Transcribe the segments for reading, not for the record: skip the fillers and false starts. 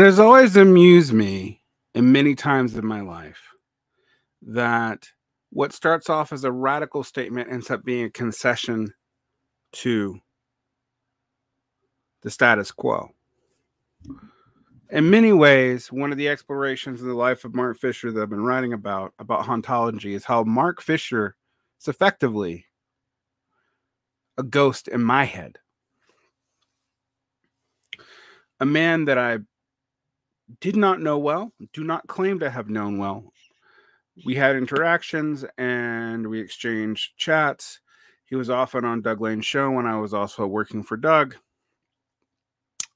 It has always amused me, and many times in my life, that what starts off as a radical statement ends up being a concession to the status quo. In many ways, one of the explorations of the life of Mark Fisher that I've been writing about Hauntology, is how Mark Fisher is effectively a ghost in my head. A man that I did not know well, do not claim to have known well. We had interactions and we exchanged chats. He was often on Doug Lane's show when I was also working for Doug.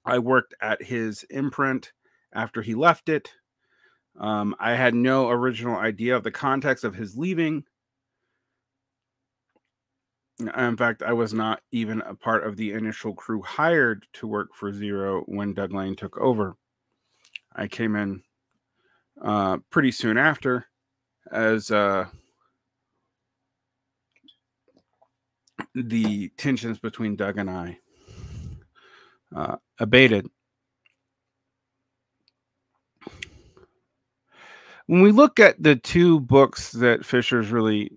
I worked at his imprint after he left it. I had no original idea of the context of his leaving. In fact, I was not even a part of the initial crew hired to work for Zero when Doug Lane took over. I came in pretty soon after as the tensions between Doug and I abated. When we look at the two books that Fisher's really,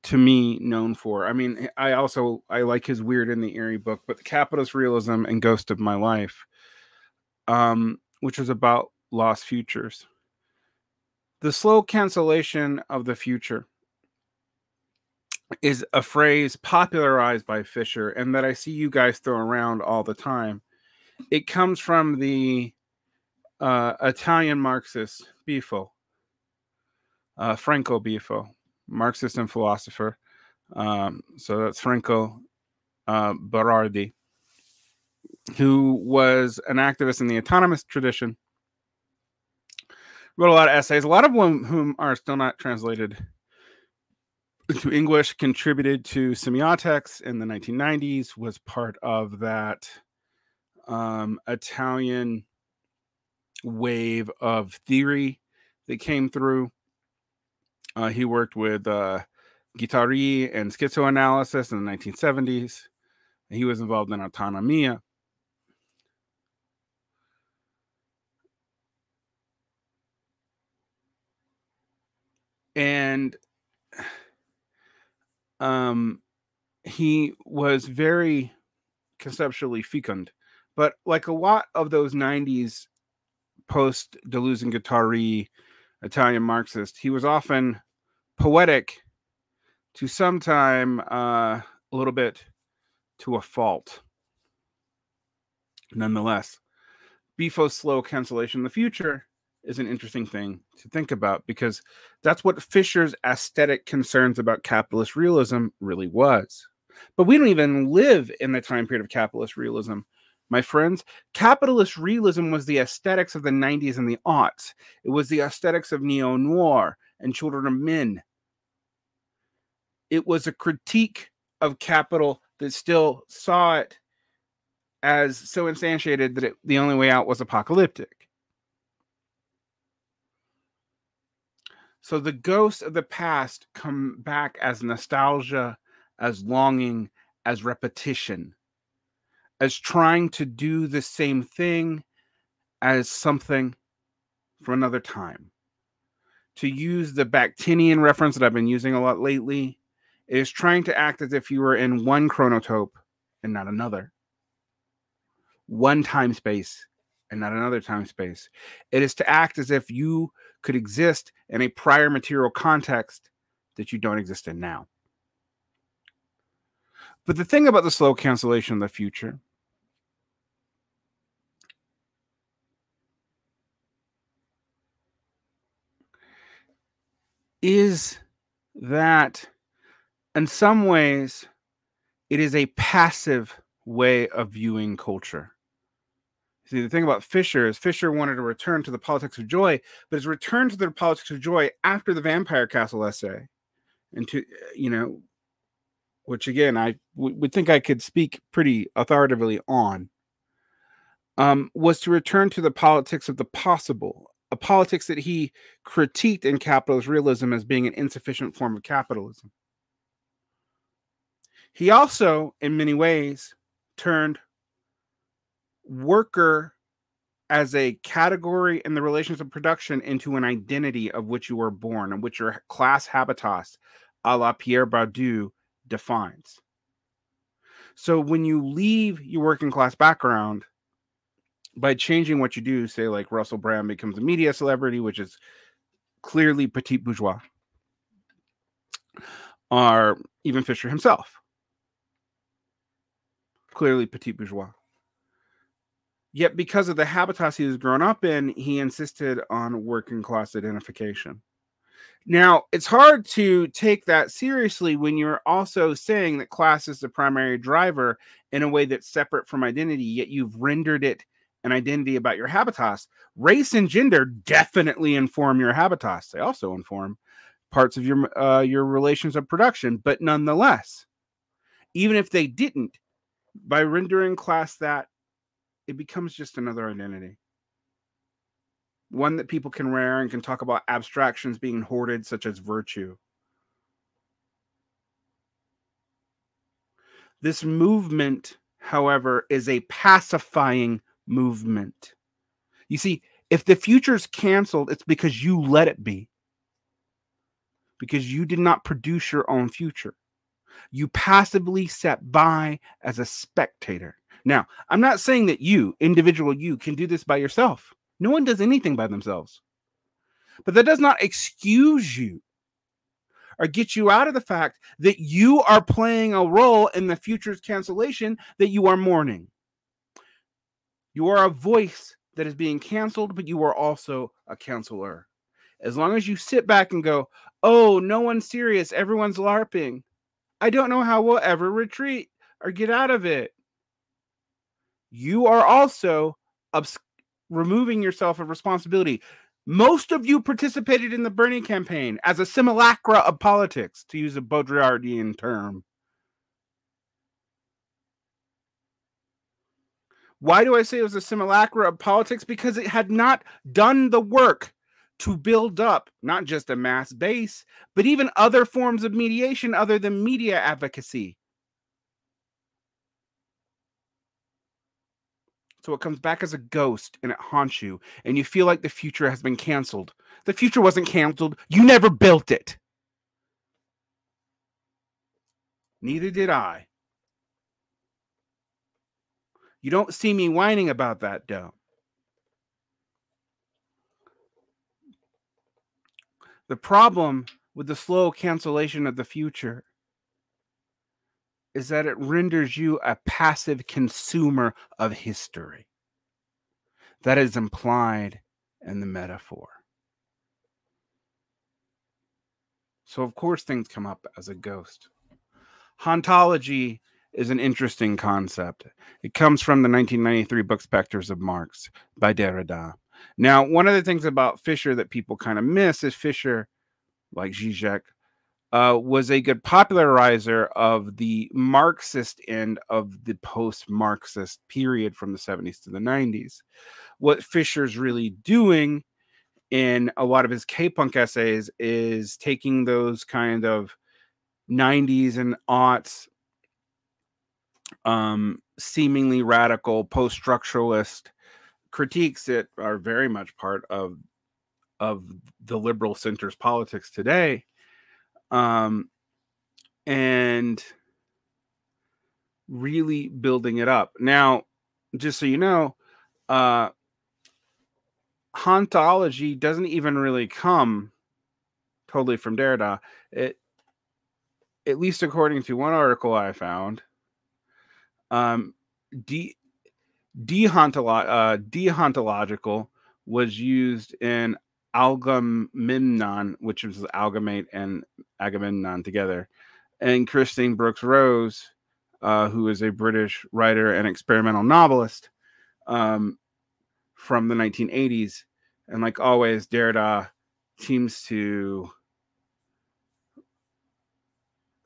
to me, known for, I mean, I like his Weird and the Eerie book, but the Capitalist Realism and Ghost of My Life, which was about lost futures. The slow cancellation of the future is a phrase popularized by Fisher and that I see you guys throw around all the time. It comes from the Italian Marxist Bifo, Franco Bifo, Marxist and philosopher. So that's Franco Berardi, who was an activist in the autonomous tradition. Wrote a lot of essays, a lot of whom are still not translated to English, contributed to semiotics in the 1990s, was part of that Italian wave of theory that came through. He worked with Guattari and schizoanalysis in the 1970s. He was involved in autonomia. And he was very conceptually fecund. But like a lot of those 90s post-Deleuze and Guattari Italian Marxist, he was often poetic to sometime a little bit to a fault. Nonetheless, Bifo's slow cancellation in the future is an interesting thing to think about, because that's what Fisher's aesthetic concerns about capitalist realism really was. But we don't even live in the time period of capitalist realism, my friends. Capitalist realism was the aesthetics of the 90s and the aughts. It was the aesthetics of neo-noir and Children of Men. It was a critique of capital that still saw it as so instantiated that the only way out was apocalyptic. So the ghosts of the past come back as nostalgia, as longing, as repetition, as trying to do the same thing as something from another time. To use the Bakhtinian reference that I've been using a lot lately, it is trying to act as if you were in one chronotope and not another. One time space and not another time space. It is to act as if you could exist in a prior material context that you don't exist in now. But the thing about the slow cancellation of the future is that in some ways it is a passive way of viewing culture. See, the thing about Fisher is Fisher wanted to return to the politics of joy, but his return to the politics of joy after the Vampire Castle essay, and to, which again, I would think I could speak pretty authoritatively on, was to return to the politics of the possible, a politics that he critiqued in capitalist realism as being an insufficient form of capitalism. He also, in many ways, turned worker as a category in the relations of production into an identity of which you were born and which your class habitus, a la Pierre Baudu, defines. So when you leave your working class background by changing what you do, say like Russell Brand becomes a media celebrity, which is clearly petit bourgeois, or even Fisher himself, clearly petit bourgeois. Yet because of the habitus he was grown up in, he insisted on working class identification. Now, it's hard to take that seriously when you're also saying that class is the primary driver in a way that's separate from identity, yet you've rendered it an identity about your habitus. Race and gender definitely inform your habitus. They also inform parts of your relations of production, but nonetheless, even if they didn't, by rendering class that, it becomes just another identity. One that people can wear and can talk about abstractions being hoarded, such as virtue. This movement, however, is a pacifying movement. You see, if the future's canceled, it's because you let it be. Because you did not produce your own future. You passively sat by as a spectator. Now, I'm not saying that you, individual you, can do this by yourself. No one does anything by themselves. But that does not excuse you or get you out of the fact that you are playing a role in the future's cancellation that you are mourning. You are a voice that is being canceled, but you are also a canceller. As long as you sit back and go, oh, no one's serious, everyone's LARPing, I don't know how we'll ever retreat or get out of it. You are also removing yourself of responsibility. Most of you participated in the Bernie campaign as a simulacra of politics, to use a Baudrillardian term. Why do I say it was a simulacra of politics? Because it had not done the work to build up not just a mass base, but even other forms of mediation other than media advocacy. So it comes back as a ghost and it haunts you and you feel like the future has been canceled. The future wasn't canceled. You never built it. Neither did I. You don't see me whining about that, though. The problem with the slow cancellation of the future is that it renders you a passive consumer of history. That is implied in the metaphor. So, of course, things come up as a ghost. Hauntology is an interesting concept. It comes from the 1993 book Specters of Marx by Derrida. Now, one of the things about Fisher that people kind of miss is Fisher, like Jacque, was a good popularizer of the Marxist end of the post-Marxist period from the 70s to the 90s. What Fisher's really doing in a lot of his K-punk essays is taking those kind of 90s and aughts seemingly radical post-structuralist critiques that are very much part of the liberal center's politics today, and really building it up. Now, just so you know, hauntology doesn't even really come totally from Derrida. It, at least according to one article I found, dehontological was used in Agamemnon, which was Algamate and Agamemnon together. And Christine Brooks Rose, who is a British writer and experimental novelist from the 1980s. And like always, Derrida seems to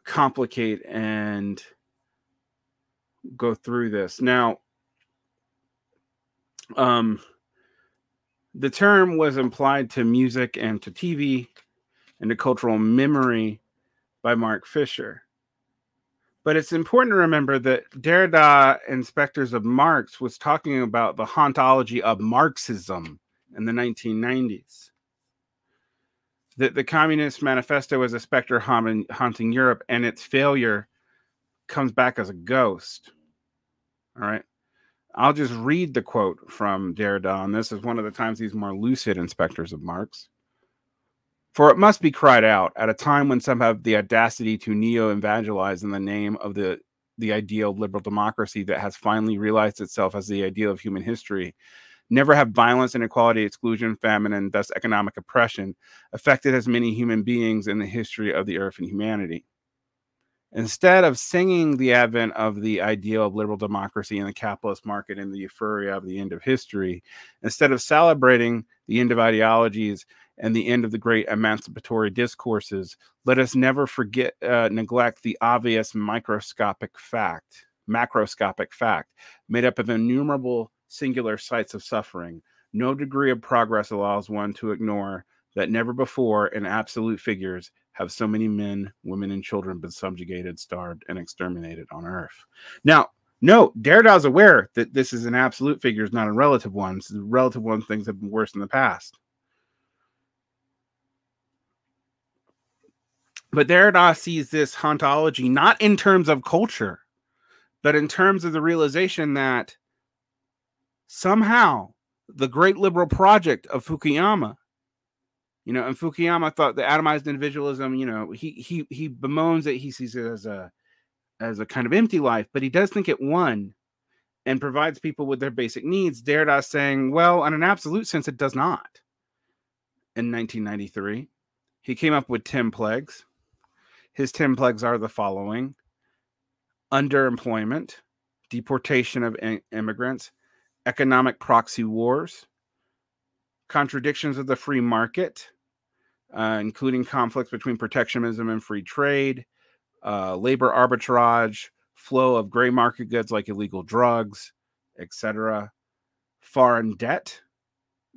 complicate and go through this. Now, the term was implied to music and to TV and to cultural memory by Mark Fisher. But it's important to remember that Derrida in Specters of Marx was talking about the hauntology of Marxism in the 1990s. That the Communist Manifesto is a specter haunting Europe, and its failure comes back as a ghost. All right. I'll just read the quote from Derrida, and this is one of the times he's more lucid in Specters of Marx. For it must be cried out at a time when some have the audacity to neo-evangelize in the name of the ideal of liberal democracy that has finally realized itself as the ideal of human history. Never have violence, inequality, exclusion, famine, and thus economic oppression affected as many human beings in the history of the earth and humanity. Instead of singing the advent of the ideal of liberal democracy in the capitalist market and the euphoria of the end of history, instead of celebrating the end of ideologies and the end of the great emancipatory discourses, let us never forget, neglect the obvious macroscopic fact, made up of innumerable singular sites of suffering. No degree of progress allows one to ignore that never before in absolute figures have so many men, women, and children been subjugated, starved, and exterminated on earth. Now, no, Derrida is aware that this is an absolute figures, not a relative one. So the relative one, things have been worse in the past. But Derrida sees this hauntology not in terms of culture, but in terms of the realization that somehow the great liberal project of Fukuyama, you know, and Fukuyama thought the atomized individualism, you know, he bemoans it. He sees it as a kind of empty life, but he does think it won and provides people with their basic needs. Derrida saying, well, in an absolute sense, it does not. In 1993, he came up with 10 plagues. His 10 plagues are the following: underemployment, deportation of immigrants, economic proxy wars, contradictions of the free market, including conflicts between protectionism and free trade, labor arbitrage, flow of gray market goods like illegal drugs, etc., foreign debt,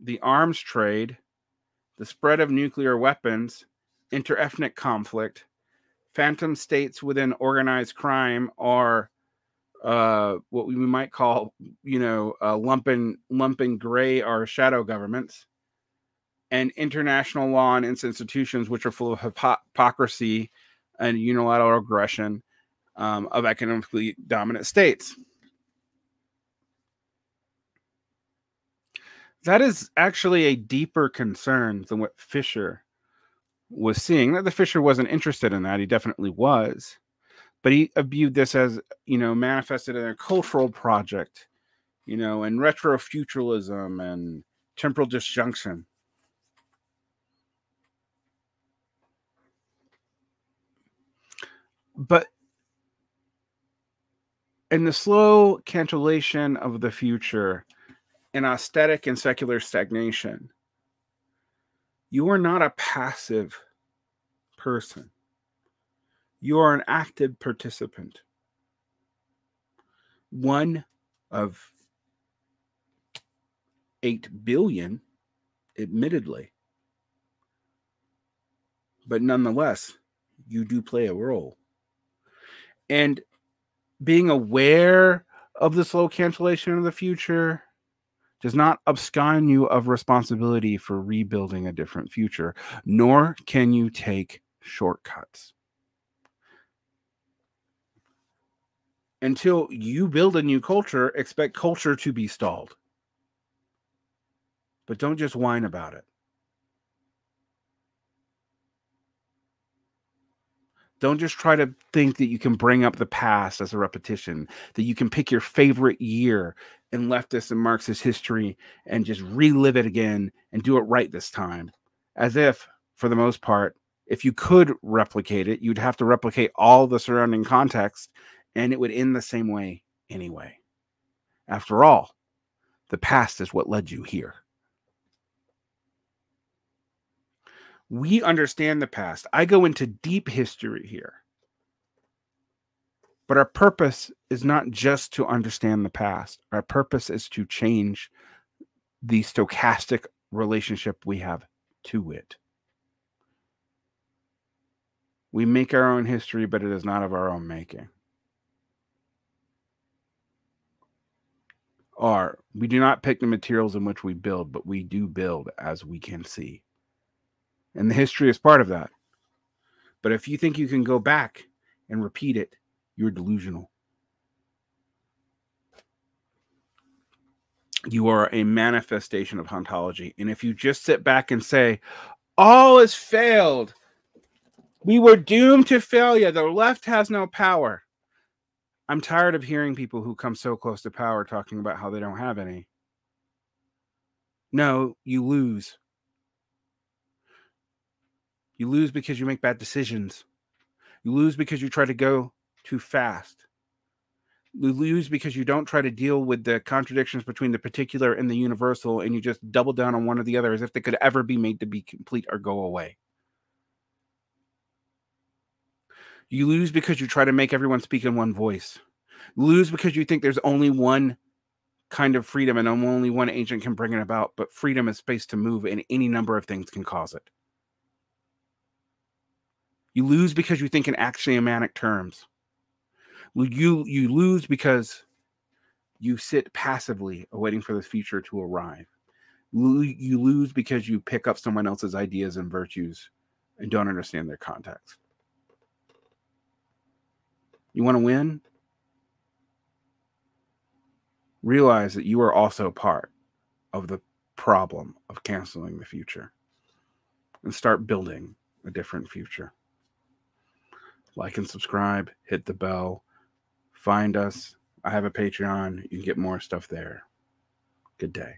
the arms trade, the spread of nuclear weapons, interethnic conflict, phantom states within organized crime, or what we might call, you know, lumping gray or shadow governments, and international law and its institutions, which are full of hypocrisy and unilateral aggression of economically dominant states. That is actually a deeper concern than what Fisher was seeing. That the Fisher wasn't interested in that. He definitely was. But he viewed this as, you know, manifested in a cultural project, you know, and retrofuturalism and temporal disjunction. But in the slow cancellation of the future, in aesthetic and secular stagnation, you are not a passive person. You are an active participant. One of 8 billion, admittedly. But nonetheless, you do play a role. And being aware of the slow cancellation of the future does not abscond you of responsibility for rebuilding a different future, nor can you take shortcuts. Until you build a new culture, expect culture to be stalled. But don't just whine about it. Don't just try to think that you can bring up the past as a repetition, that you can pick your favorite year in leftist and Marxist history and just relive it again and do it right this time. As if, for the most part, if you could replicate it, you'd have to replicate all the surrounding context and it would end the same way anyway. After all, the past is what led you here. We understand the past. I go into deep history here. But our purpose is not just to understand the past. Our purpose is to change the stochastic relationship we have to it. We make our own history, but it is not of our own making. are. We do not pick the materials in which we build, but we do build as we can see. And the history is part of that. But if you think you can go back and repeat it, you're delusional. You are a manifestation of hauntology. And if you just sit back and say, all is failed, we were doomed to failure, the left has no power. I'm tired of hearing people who come so close to power talking about how they don't have any. No, you lose. You lose because you make bad decisions. You lose because you try to go too fast. You lose because you don't try to deal with the contradictions between the particular and the universal, and you just double down on one or the other as if they could ever be made to be complete or go away. You lose because you try to make everyone speak in one voice. You lose because you think there's only one kind of freedom and only one agent can bring it about, but freedom is space to move and any number of things can cause it. You lose because you think in axiomatic terms. You lose because you sit passively awaiting for the future to arrive. You lose because you pick up someone else's ideas and virtues and don't understand their context. You want to win? Realize that you are also part of the problem of canceling the future and start building a different future. Like and subscribe, hit the bell, find us. I have a Patreon. You can get more stuff there. Good day.